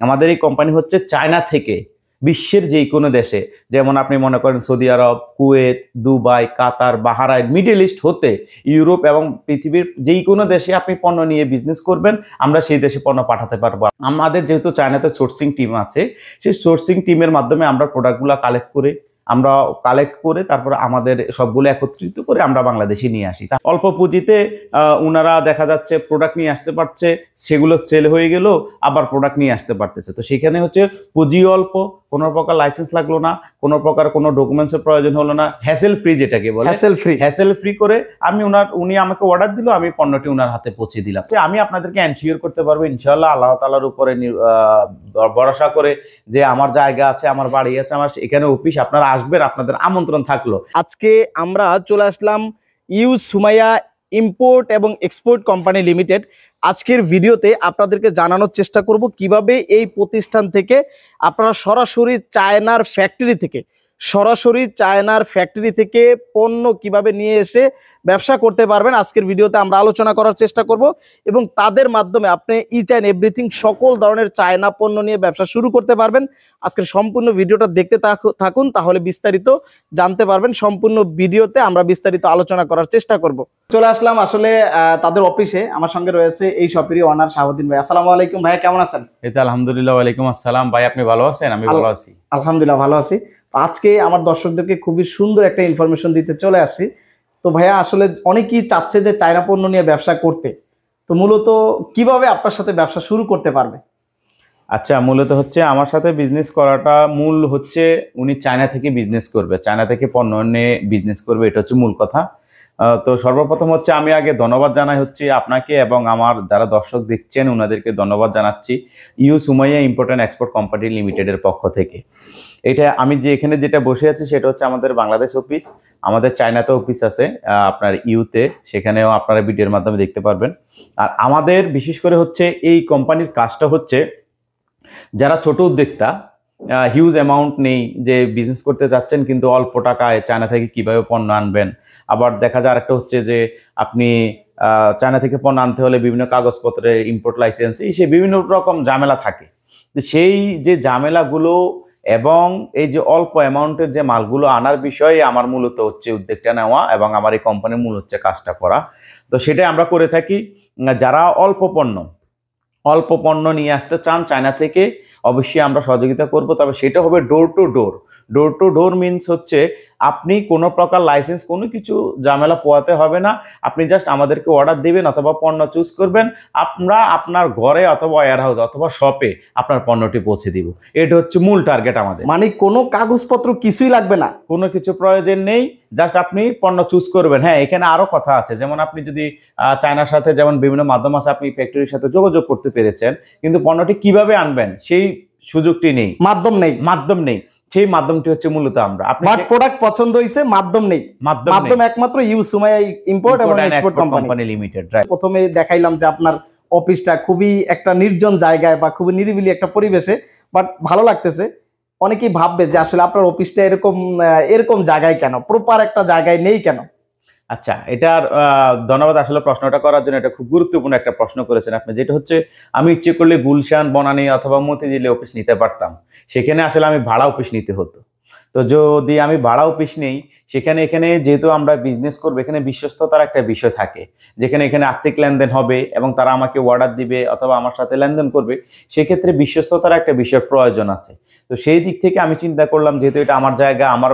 আমাদের এই কোম্পানি হচ্ছে চায়না থেকে বিশ্বের যে কোনো দেশে, যেমন আপনি মনে করেন সৌদি আরব, কুয়েত, দুবাই, কাতার, বাহরাইন, মিডল ইস্ট হতে ইউরোপ এবং পৃথিবীর যেই কোনো দেশে আপনি পণ্য নিয়ে বিজনেস করবেন, আমরা সেই দেশে পণ্য পাঠাতে পারবো। আমাদের যেহেতু চায়নাতে সোর্সিং টিম আছে, সেই সোর্সিং টিমের মাধ্যমে আমরা প্রোডাক্টগুলো কালেক্ট করে তারপর আমাদের সবগুলো একত্রিত করে আমরা বাংলাদেশে নিয়ে আসি। অল্প পুঁজিতে ওনারা দেখা যাচ্ছে প্রোডাক্ট নিয়ে আসতে পারছে, সেগুলো সেল হয়ে গেল, আবার প্রোডাক্ট নিয়ে আসতে পারতেছে। তো সেখানে হচ্ছে পুঁজি অল্প, কোনো প্রকার লাইসেন্স লাগলো না, কোনো প্রকার কোনো ডকুমেন্টসের প্রয়োজন হলো না, হ্যাসেল ফ্রি, যেটাকে বলে হ্যাসেল ফ্রি করে উনি আমাকে অর্ডার দিল, আমি পণ্যটি ওনার হাতে পৌঁছে দিলাম। আমি আপনাদেরকে এনশিওর করতে পারবো ইনশাআল্লাহ, আল্লাহ তাআলার উপরে ভরসা করে, যে আমার জায়গা আছে, আমার বাড়ি আছে, আমার এখানে অফিস, আপনারা আসবেন, আপনাদের আমন্ত্রণ থাকলো। আজকে আমরা চলে আসলাম ইউ সুমাইয়া ইম্পোর্ট এবং এক্সপোর্ট কোম্পানি লিমিটেড। আজকের ভিডিওতে আপনাদেরকে জানানোর চেষ্টা করব কিভাবে এই প্রতিষ্ঠান থেকে আপনারা সরাসরি চায়নার ফ্যাক্টরি থেকে পণ্য কিভাবে নিয়ে এসে ব্যবসা করতে পারবেন, আজকের ভিডিওতে আমরা আলোচনা করার চেষ্টা করব। এবং তাদের মাধ্যমে আপনি ইচ অ্যান্ড এভরিথিং সকল ধরনের চায়না পণ্য নিয়ে ব্যবসা শুরু করতে পারবেন। আজকের সম্পূর্ণ ভিডিওটা দেখতে থাকুন, তাহলে বিস্তারিত জানতে পারবেন। সম্পূর্ণ ভিডিওতে আমরা বিস্তারিত আলোচনা করার চেষ্টা করব। চলে আসলাম আসলে তাদের অফিসে। আমার সঙ্গে রয়েছে এই শপেরই ওনার শাহাবুদ্দিন ভাই। আসসালামু আলাইকুম ভাই, কেমন আছেন? এই তো আলহামদুলিল্লাহ। ওয়ালাইকুম আসসালাম ভাই, আপনি ভালো আছেন? আমি ভালো আছি, আলহামদুলিল্লাহ ভালো আছি। আজকে আমার দর্শকদেরকে খুবই সুন্দর একটা ইনফরমেশন দিতে চলে আসছি। তো ভাইয়া আসলে অনেকেই চাচ্ছে যে চায়না পণ্য নিয়ে ব্যবসা করতে, তো মূলত কিভাবে আপনার সাথে ব্যবসা শুরু করতে পারবে? আচ্ছা, মূলত হচ্ছে আমার সাথে বিজনেস করাটা মূল হচ্ছে উনি চায়না থেকে বিজনেস করবে, চায়না থেকে পণ্য নিয়ে বিজনেস করবে, এটা হচ্ছে মূল কথা। তো সর্বপ্রথম হচ্ছে আমি আগে ধন্যবাদ জানাই হচ্ছে আপনাকে এবং আমার যারা দর্শক দেখছেন ওনাদেরকে ধন্যবাদ জানাচ্ছি ইউ Sumaiya import and export company লিমিটেডের পক্ষ থেকে। এটা আমি যে এখানে যেটা বসে আছি সেটা হচ্ছে আমাদের বাংলাদেশ অফিস, আমাদের চায়নাতে অফিস আছে আপনার ইউতে, সেখানেও আপনারা ভিডিওর মাধ্যমে দেখতে পারবেন। আর আমাদের বিশেষ করে হচ্ছে এই কোম্পানির কাজটা হচ্ছে যারা ছোট উদ্যোক্তা, হিউজ অ্যামাউন্ট নেই, যে বিজনেস করতে চাচ্ছেন কিন্তু অল্প টাকায় চায়না থেকে কিভাবে পণ্য আনবেন। আবার দেখা যায় আরেকটা হচ্ছে যে আপনি চায়না থেকে পণ্য আনতে হলে বিভিন্ন কাগজপত্রে, ইম্পোর্ট লাইসেন্স, সেই বিভিন্ন রকম ঝামেলা থাকে। তো সেই যে ঝামেলাগুলো এবং এই যে অল্প অ্যামাউন্টের যে মালগুলো আনার বিষয়ে আমার মূলত হচ্ছে উদ্যোগটা নেওয়া এবং আমার এই কোম্পানির মূল হচ্ছে কাজটা করা। তো সেটাই আমরা করে থাকি। যারা অল্প পণ্য নিয়ে আসতে চান চায়না থেকে, অবশ্যই আমরা সহযোগিতা করব, তবে সেটা হবে ডোর টু ডোর মিনস হচ্ছে আপনি কোনো প্রকার লাইসেন্স কোনো কিছু ঝামেলা পোয়াতে হবে না। আপনি জাস্ট আমাদেরকে অর্ডার দিবেন অথবা পণ্য চুজ করবেন, আমরা আপনার ঘরে অথবা ওয়্যার হাউস অথবা শপে আপনার পণ্যটি পৌঁছে দিব। এটা হচ্ছে মূল টার্গেট আমাদের। মানে কোনো কাগজপত্র কিছুই লাগবে না, কোনো কিছু প্রয়োজন নেই, জাস্ট আপনি পণ্য চুজ করবেন। হ্যাঁ, এখানে আরো কথা আছে, যেমন আপনি যদি চায়নার সাথে যেমন বিভিন্ন মাধ্যম আছে, আপনি ফ্যাক্টরির সাথে যোগাযোগ করতে পেরেছেন, কিন্তু পণ্যটি কিভাবে আনবেন সেই সুযোগটি নেই, মাধ্যম নেই। সেই মাধ্যমটি হচ্ছে মূলত আমরা। আপনার প্রোডাক্ট পছন্দ হইছে, মাধ্যম নেই, মাধ্যম একমাত্র ইউ সুমাইয়া ইম্পোর্ট এবং এক্সপোর্ট কোম্পানি লিমিটেড। প্রথমে দেখাইলাম যে আপনার অফিসটা খুবই একটা নির্জন জায়গায় বা খুবই নিরিবিলি একটা পরিবেশে, বাট ভালো লাগতেছে। অনেকেই ভাববে যে আসলে আপনার অফিসটা এরকম জায়গায় কেন, প্রপার একটা জায়গায় নেই কেন? আচ্ছা, এটার ধন্যবাদ আসলে প্রশ্নটা করার জন্য। এটা খুব গুরুত্বপূর্ণ একটা প্রশ্ন করেছেন আপনি। যেটা হচ্ছে আমি ইচ্ছে করলে গুলশান, বনানী অথবা মতিঝিলে অফিস নিতে পারতাম, সেখানে আসলে আমি ভাড়া অফিস নিতে হতো। তো যদি আমি ভাড়া অফিস নেই, এখানে যেহেতু আমরা বিজনেস করবো, এখানে বিশ্বস্ততার একটা বিষয় থাকে, যেখানে আর্থিক লেনদেন হবে এবং তারা আমাকে অর্ডার দিবে অথবা আমার সাথে লেনদেন করবে, সেক্ষেত্রে বিশ্বস্ততার একটা বিষয় প্রয়োজন আছে। তো সেই দিক থেকে আমি চিন্তা করলাম, যেহেতু এটা আমার জায়গা, আমার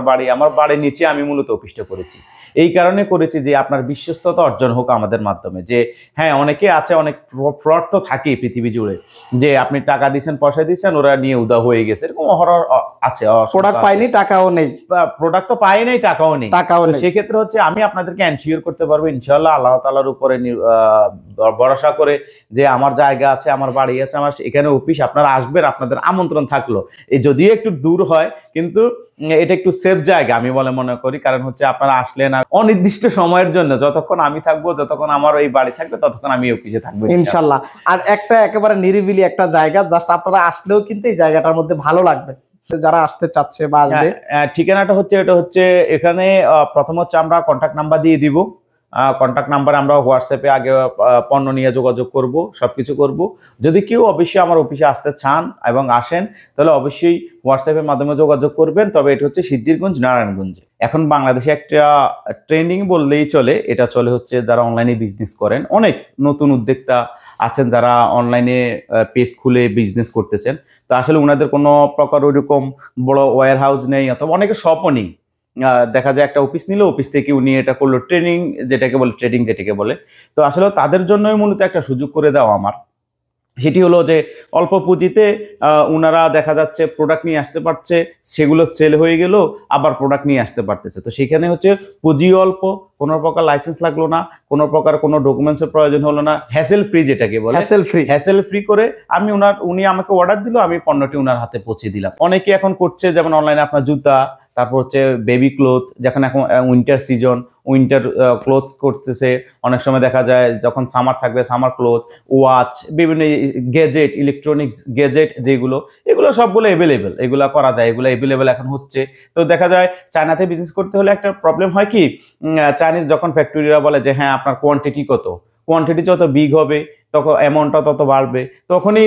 বাড়ির নিচে আমি মূলত অফিসটা করেছি। এই কারণে করেছি যে আপনার বিশ্বস্ততা অর্জন হোক আমাদের মাধ্যমে। যে হ্যাঁ, অনেকে আছে, অনেক ফ্রড তো থাকেই পৃথিবী জুড়ে, যে আপনি টাকা দিচ্ছেন, পয়সা দিচ্ছেন, ওরা নিয়ে উদা হয়ে গেছে, এরকম অহরহ আছে। প্রোডাক্ট পাইনি, টাকাও নেই, প্রোডাক্ট তো পাই নাই, টাকাও নেই। সেক্ষেত্রে হচ্ছে আমি আপনাদেরকে এনশিওর করতে পারবো ইনশাআল্লাহ, আল্লাহ তাআলার উপরে ভরসা করে, যে আমার জায়গা আছে, আমার বাড়ি আছে, আমার এখানে অফিস, আপনারা আসবেন, আপনাদের আমন্ত্রণ থাকলো। এই যদিও একটু দূর হয়, কিন্তু এটা একটু সেফ জায়গা আমি বলে মনে করি। কারণ হচ্ছে আপনারা আসলেন আর অনির্দিষ্ট সময়ের জন্য, যতক্ষণ আমি থাকবো, যতক্ষণ আমার এই বাড়ি থাকবে, ততক্ষণ আমি অফিসে থাকবো ইনশাআল্লাহ। আর একটা একেবারে নিরিবিলি একটা জায়গা, জাস্ট আপনারা আসলেও কিন্তু এই জায়গাটার মধ্যে ভালো লাগবে যারা আসতে চাচ্ছে বা আসবে। ঠিকানাটা হচ্ছে, এটা হচ্ছে এখানে প্রথম হচ্ছে আমরা কন্ট্যাক্ট নাম্বার দিয়ে দিব, কন্ট্যাক্ট নাম্বার, আমরা হোয়াটসঅ্যাপে আগে পণ্য নিয়ে যোগাযোগ করব, সবকিছু করব। যদি কেউ অবশ্যই আমার অফিসে আসতে চান এবং আসেন, তাহলে অবশ্যই হোয়াটসঅ্যাপের মাধ্যমে যোগাযোগ করবেন। তবে এটা হচ্ছে সিদ্ধিরগঞ্জ, নারায়ণগঞ্জে। এখন বাংলাদেশে একটা ট্রেন্ডিং বললেই চলে, এটা চলে হচ্ছে যারা অনলাইনে বিজনেস করেন, অনেক নতুন উদ্যোক্তা আছেন যারা অনলাইনে পেজ খুলে বিজনেস করতেছেন। তো আসলে ওনাদের কোনো প্রকার ওইরকম বড় ওয়্যার হাউস নেই, অথবা অনেকের শপও নেই। দেখা যায় একটা অফিস নিল, অফিস থেকে উনি এটা করলো ট্রেনিং, ট্রেডিং যেটাকে বলে। তো আসলে তাদের জন্যই মূলত একটা সুযোগ করে দেওয়া আমার। সেটি হলো যে অল্প পুঁজিতে ওনারা দেখা যাচ্ছে প্রোডাক্ট নিয়ে আসতে পারছে, সেগুলো সেল হয়ে গেল, আবার প্রোডাক্ট নিয়ে আসতে পারতেছে। তো সেখানে হচ্ছে পুঁজি অল্প, কোনো প্রকার লাইসেন্স লাগলো না, কোনো প্রকার কোনো ডকুমেন্টসের প্রয়োজন হলো না, হ্যাসেল ফ্রি যেটাকে বলে, হ্যাসেল ফ্রি করে উনি আমাকে অর্ডার দিল, আমি পণ্যটি ওনার হাতে পৌঁছে দিলাম। অনেকে এখন করছে যেমন অনলাইনে আপনার জুতা, তারপর হচ্ছে বেবি ক্লোথ, যখন এখন উইন্টার সিজন, উইন্টার ক্লোথ করতেছে। অনেক সময় দেখা যায় যখন সামার থাকবে সামার ক্লোথ, ওয়াচ, বিভিন্ন গ্যাজেট, ইলেকট্রনিক্স গ্যাজেট যেগুলো, এগুলো সবগুলো অ্যাভেলেবেল, এগুলো করা যায়, এগুলো অ্যাভেলেবেল এখন হচ্ছে। তো দেখা যায় চায়নাতে বিজনেস করতে হলে একটা প্রবলেম হয় কি, চাইনিজ যখন ফ্যাক্টরিরা বলে যে হ্যাঁ আপনার কোয়ান্টিটি কত, কোয়ান্টিটি যত বিগ হবে তখন অ্যামাউন্টটা তত বাড়বে, তখনই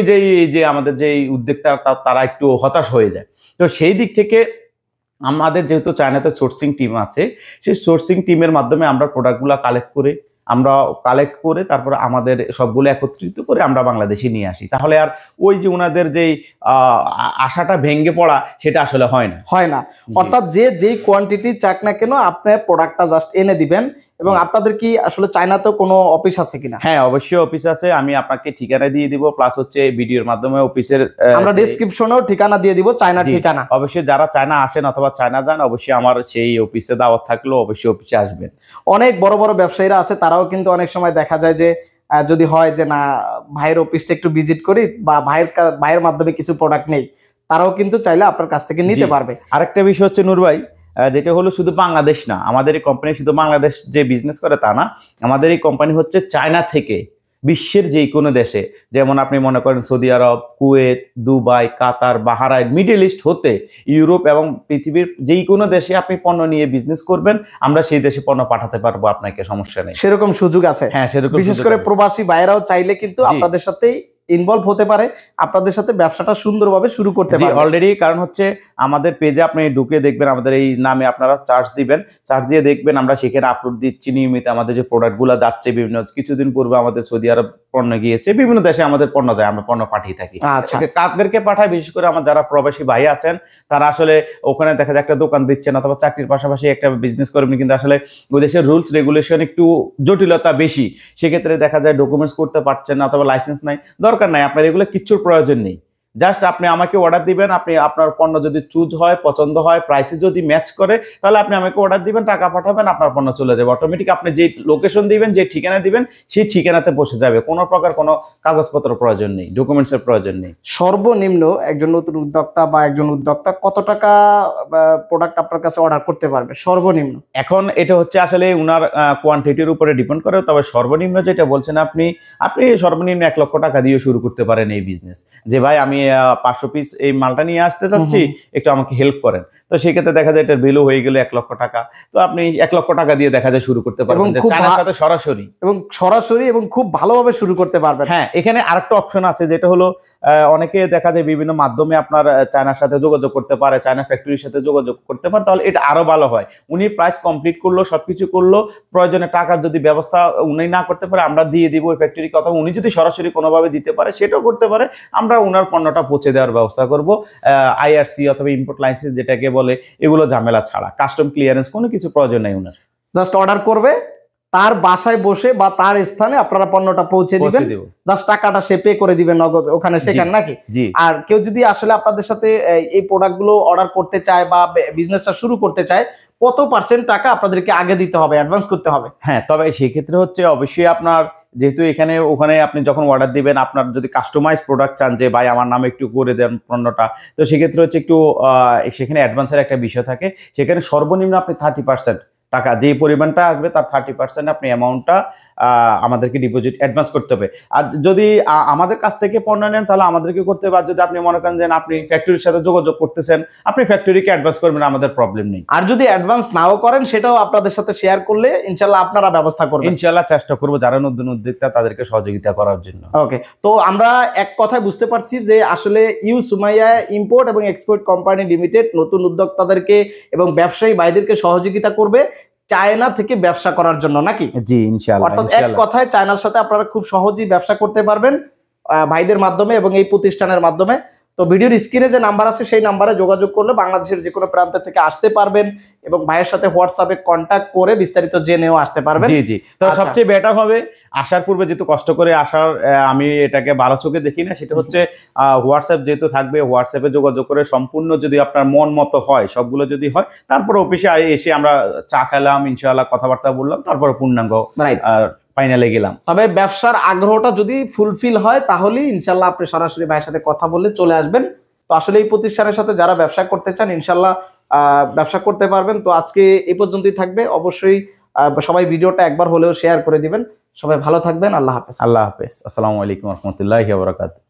যে আমাদের যে উদ্যোক্তা তারা একটু হতাশ হয়ে যায়। তো সেই দিক থেকে আমাদের যেহেতু চায়নাতে সোর্সিং টিম আছে, সেই সোর্সিং টিমের মাধ্যমে আমরা প্রোডাক্টগুলো কালেক্ট করে তারপরে আমাদের সবগুলো একত্রিত করে আমরা বাংলাদেশে নিয়ে আসি। তাহলে আর ওই যে ওনাদের যেই আশাটা ভেঙে পড়া, সেটা আসলে হয় না। অর্থাৎ যেই কোয়ান্টিটি চাক না কেন আপনি প্রোডাক্টটা জাস্ট এনে দিবেন। এবং আপনাদের কি আসলে চায়নাতেও কোনো অফিস আছে কিনা? হ্যাঁ, অবশ্যই অফিস আছে, আমি আপনাকে ঠিকানা দিয়ে দিব, প্লাস হচ্ছে ভিডিওর মাধ্যমে অফিসের আমরা ডেসক্রিপশনেও ঠিকানা দিয়ে দিব, চায়নার ঠিকানা। অবশ্যই যারা চায়না আসেন অথবা চায়না যান, অবশ্যই আমার সেই অফিসে দাওয়াত থাকলো, অবশ্যই অফিসে আসবেন। অনেক বড় বড় ব্যবসায়ীরা আছে, তারাও কিন্তু অনেক সময় দেখা যায় যে যদি হয় যে না ভাইয়ের অফিসটা একটু ভিজিট করি বা ভাইয়ের মাধ্যমে কিছু প্রোডাক্ট নেই, তারাও কিন্তু চাইলে আপনার কাছ থেকে নিতে পারবে। আরেকটা বিষয় হচ্ছে নূর ভাই, যেটা হলো শুধু বাংলাদেশ না, আমাদের এই কোম্পানি শুধু বাংলাদেশ যে বিজনেস করে তা না, আমাদের এই কোম্পানি হচ্ছে চায়না থেকে বিশ্বের যে কোনো দেশে, যেমন আপনি মনে করেন সৌদি আরব, কুয়েত, দুবাই, কাতার, বাহরাইন, মিডল ইস্ট হতে ইউরোপ এবং পৃথিবীর যেই কোনো দেশে আপনি পণ্য নিয়ে বিজনেস করবেন, আমরা সেই দেশে পণ্য পাঠাতে পারবো আপনাকে, সমস্যা নেই। সেরকম সুযোগ আছে। হ্যাঁ, সেরকম। বিশেষ করে প্রবাসী ভাইরাও চাইলে কিন্তু আপনাদের সাথেই ইনভলভ হতে পারে, আপনাদের সাথে ব্যবসাটা সুন্দরভাবে শুরু করতে পারে অলরেডি। কারণ হচ্ছে আমাদের পেজে আপনি ঢুকে দেখবেন, আমাদের এই নামে আপনারা চার্জ দিবেন, চার্জ দিয়ে দেখবেন আমরা সেখানে আপলোড দিচ্ছি নিয়মিত। আমাদের যে প্রোডাক্টগুলো যাচ্ছে, বিভিন্ন কিছুদিন পূর্বে আমাদের সৌদি আরব পণ্য গিয়েছে, বিভিন্ন দেশে আমাদের পণ্য যায়, আমরা পণ্য পাঠিয়ে থাকি। আচ্ছা, কাদেরকে পাঠায়? বিশেষ করে আমার যারা প্রবাসী ভাই আছেন, তারা আসলে ওখানে দেখা যায় একটা দোকান দিচ্ছেন অথবা চাকরির পাশাপাশি একটা বিজনেস করবেন, কিন্তু আসলে ওই দেশের রুলস রেগুলেশন একটু জটিলতা বেশি, সেক্ষেত্রে দেখা যায় ডকুমেন্টস করতে পারছেন না অথবা লাইসেন্স নাই। দরকার নাই, আপনার এগুলো কিচ্ছুর প্রয়োজন নেই। জাস্ট আপনি আমাকে অর্ডার দিবেন, আপনার পণ্য যদি চুজ হয়, পছন্দ হয়, প্রাইসে যদি ম্যাচ করে, তাহলে আপনি আমাকে অর্ডার দিবেন, টাকা পাঠাবেন, আপনার পণ্য চলে যাবে অটোমেটিক। আপনি যে লোকেশন দিবেন, যে ঠিকানা দিবেন, সেই ঠিকানাতে পৌঁছে যাবে। কোনো প্রকার কোনো কাগজপত্র প্রয়োজন নেই, ডকুমেন্টসের প্রয়োজন নেই। সর্বনিম্ন একজন নতুন উদ্যোক্তা বা একজন উদ্যোক্তা কত টাকা প্রোডাক্ট আপনার কাছে অর্ডার করতে পারবে সর্বনিম্ন? এখন এটা হচ্ছে আসলে উনার কোয়ান্টিটির উপরে ডিপেন্ড করে, তবে সর্বনিম্ন যেটা বলছেন আপনি সর্বনিম্ন 1 লক্ষ টাকা দিয়ে শুরু করতে পারেন এই বিজনেস। যে ভাই আমি 500 পিস এই মালটা নিয়ে আসতে চাচ্ছি, একটু আমাকে হেল্প করেন। তো সেক্ষেত্রে দেখা যায় এটার ভ্যালু হয়ে গেল 1 লক্ষ টাকা। তো আপনি 1 লক্ষ টাকা দিয়ে দেখা যায় শুরু করতে পারবেন, চায়নার সাথে সরাসরি এবং খুব ভালোভাবে শুরু করতে পারবেন। হ্যাঁ, এখানে আরেকটা অপশন আছে, যেটা হলো অনেকে দেখা যায় বিভিন্ন মাধ্যমে আপনার চায়নার সাথে যোগাযোগ করতে পারে, চায়না ফ্যাক্টরির সাথে যোগাযোগ করতে পারে, তাহলে এটা আরো ভালো হয়। উনি প্রাইস কমপ্লিট করলো, সবকিছু করলো, প্রয়োজনে টাকার যদি ব্যবস্থা উনি না করতে পারে, আমরা দিয়ে দিব ওই ফ্যাক্টরি। কথা উনি যদি সরাসরি কোনোভাবে দিতে পারে, সেটাও করতে পারে, আমরা ওনার পণ্যটা পৌঁছে দেওয়ার ব্যবস্থা করব। IRC অথবা ইম্পোর্ট লাইসেন্স যেটাকে বলে, এগুলো ঝামেলা ছাড়া, কাস্টম ক্লিয়ারেন্স কোনো কিছু প্রয়োজন নেই। ওনার জাস্ট অর্ডার করবে, তার বাসায় বসে বা তার স্থানে আপনারা পণ্যটা পৌঁছে দিবেন, জাস্ট টাকাটা সে পে করে দিবেন নগদ ওখানে সেখানে, নাকি? আর কেউ যদি আসলে আপনাদের সাথে এই প্রোডাক্টগুলো অর্ডার করতে চায় বা বিজনেসটা শুরু করতে চায়, কত % টাকা আপনাদেরকে আগে দিতে হবে, অ্যাডভান্স করতে হবে? হ্যাঁ, তবে সেই ক্ষেত্রে হচ্ছে অবশ্যই আপনার যেহেতু ওখানে আপনি যখন অর্ডার দিবেন, আপনার যদি কাস্টমাইজ প্রোডাক্ট চান যে ভাই আমার নামে একটু করে দেন পণ্যটা, তো সেক্ষেত্রে হচ্ছে একটু সেখানে অ্যাডভান্সের একটা বিষয় থাকে। সেখানে সর্বনিম্ন আপনি 30% টাকা, যে পরিমাণটা আসবে তার 30% আপনি অ্যামাউন্টটা আমাদেরকে ডিপোজিট অ্যাডভান্স করতে হবে। আর যদি আমাদের কাছ থেকে পণ্য নেন তাহলে আমাদেরকে করতে হবে। আর যদি আপনি মনে করেন যে আপনি ফ্যাক্টরির সাথে যোগাযোগ করতেছেন, আপনি ফ্যাক্টরিকে অ্যাডভান্স করবেন, আমাদের প্রবলেম নেই। আর যদি অ্যাডভান্স নাও করেন সেটাও আপনাদের সাথে শেয়ার করলে ইনশাল্লাহ আপনারা ব্যবস্থা করবেন। ইনশাআল্লাহ চেষ্টা করবো যারা নতুন উদ্যোক্তা তাদেরকে সহযোগিতা করার জন্য। ওকে, তো আমরা এক কথায় বুঝতে পারছি যে আসলে ইউ সুমাইয়া ইম্পোর্ট এবং এক্সপোর্ট কোম্পানি লিমিটেড নতুন উদ্যোক্তাদেরকে এবং ব্যবসায়ী ভাইদেরকে সহযোগিতা করবে চায়না থেকে ব্যবসা করার জন্য, নাকি? জি ইনশাআল্লাহ। অর্থাৎ এক কথায় চায়নার সাথে আপনারা খুব সহজেই ব্যবসা করতে পারবেন ভাইদের মাধ্যমে এবং এই প্রতিষ্ঠানের মাধ্যমে। তো ভিডিওর স্ক্রিনে যে নাম্বার আছে সেই নাম্বারে যোগাযোগ করলে বাংলাদেশের যে কোনো প্রান্ত থেকে আসতে পারবেন এবং ভাইয়ের সাথে হোয়াটসঅ্যাপে কন্ট্যাক্ট করে বিস্তারিত জেনেও আসতে পারবেন। জি জি। তো সবচেয়ে বেটার হবে আসার পূর্বে যেহেতু কষ্ট করে আসার, আমি এটাকে ভালো চোখে দেখি না, সেটা হচ্ছে হোয়াটসঅ্যাপ যেহেতু থাকবে, হোয়াটসঅ্যাপে যোগাযোগ করে সম্পূর্ণ যদি আপনার মন মতো হয়, সবগুলো যদি হয়, তারপর অফিসে এসে আমরা চা খেলাম, ইনশাআল্লাহ কথাবার্তা বললাম, তারপরে পূর্ণাঙ্গ ফাইনালে গেলাম। তবে ব্যবসার আগ্রহটা যদি ফুলফিল হয় তাহলেই ইনশাল্লাহ আপনি সরাসরি ভাইয়ের সাথে কথা বলে চলে আসবেন। তো আসলে এই প্রতিষ্ঠানের সাথে যারা ব্যবসা করতে চান ইনশাল্লাহ ব্যবসা করতে পারবেন। তো আজকে এই পর্যন্তই থাকবে। অবশ্যই সবাই ভিডিওটা একবার হলেও শেয়ার করে দিবেন। সবাই ভালো থাকবেন। আল্লাহ হাফেজ। আল্লাহ হাফেজ। আসসালামু আলাইকুম রহমতুল্লাহি ওয়া বারাকাতুহু।